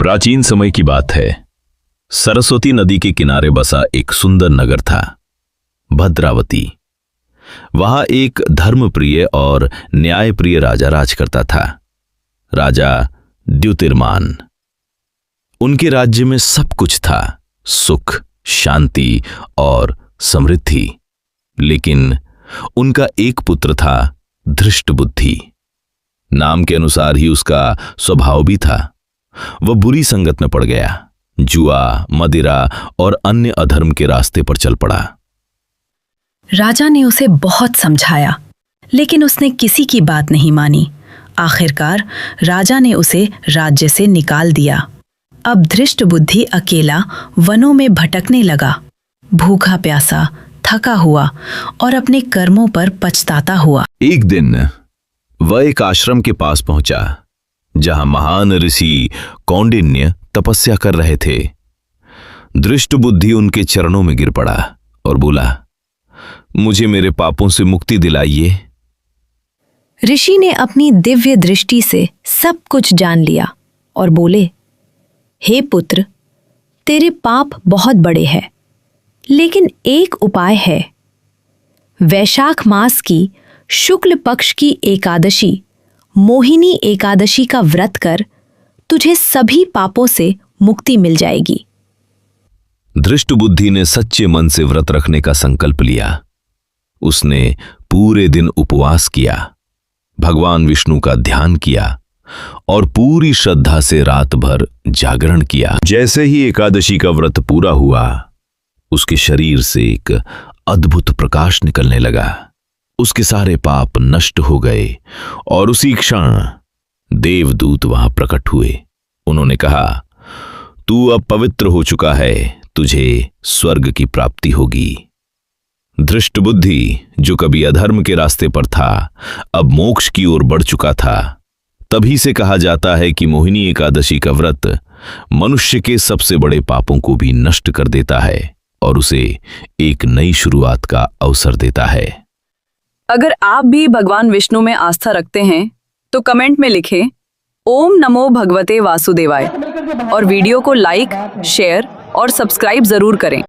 प्राचीन समय की बात है। सरस्वती नदी के किनारे बसा एक सुंदर नगर था, भद्रावती। वहां एक धर्मप्रिय और न्यायप्रिय राजा राज करता था, राजा द्युतिर्मान। उनके राज्य में सब कुछ था, सुख, शांति और समृद्धि। लेकिन उनका एक पुत्र था, धृष्टबुद्धि। नाम के अनुसार ही उसका स्वभाव भी था। वह बुरी संगत में पड़ गया, जुआ, मदिरा और अन्य अधर्म के रास्ते पर चल पड़ा। राजा ने उसे बहुत समझाया, लेकिन उसने किसी की बात नहीं मानी। आखिरकार राजा ने उसे राज्य से निकाल दिया। अब धृष्टबुद्धि अकेला वनों में भटकने लगा, भूखा प्यासा, थका हुआ और अपने कर्मों पर पछताता हुआ। एक दिन वह एक आश्रम के पास पहुंचा, जहां महान ऋषि कौंडिन्य तपस्या कर रहे थे। धृष्टबुद्धि उनके चरणों में गिर पड़ा और बोला, मुझे मेरे पापों से मुक्ति दिलाइए। ऋषि ने अपनी दिव्य दृष्टि से सब कुछ जान लिया और बोले, हे पुत्र, तेरे पाप बहुत बड़े हैं, लेकिन एक उपाय है। वैशाख मास की शुक्ल पक्ष की एकादशी, मोहिनी एकादशी का व्रत कर, तुझे सभी पापों से मुक्ति मिल जाएगी। धृष्टबुद्धि ने सच्चे मन से व्रत रखने का संकल्प लिया। उसने पूरे दिन उपवास किया, भगवान विष्णु का ध्यान किया और पूरी श्रद्धा से रात भर जागरण किया। जैसे ही एकादशी का व्रत पूरा हुआ, उसके शरीर से एक अद्भुत प्रकाश निकलने लगा। उसके सारे पाप नष्ट हो गए और उसी क्षण देवदूत वहां प्रकट हुए। उन्होंने कहा, तू अब पवित्र हो चुका है, तुझे स्वर्ग की प्राप्ति होगी। धृष्टबुद्धि, जो कभी अधर्म के रास्ते पर था, अब मोक्ष की ओर बढ़ चुका था। तभी से कहा जाता है कि मोहिनी एकादशी का व्रत मनुष्य के सबसे बड़े पापों को भी नष्ट कर देता है और उसे एक नई शुरुआत का अवसर देता है। अगर आप भी भगवान विष्णु में आस्था रखते हैं तो कमेंट में लिखें ओम नमो भगवते वासुदेवाय और वीडियो को लाइक, शेयर और सब्सक्राइब जरूर करें।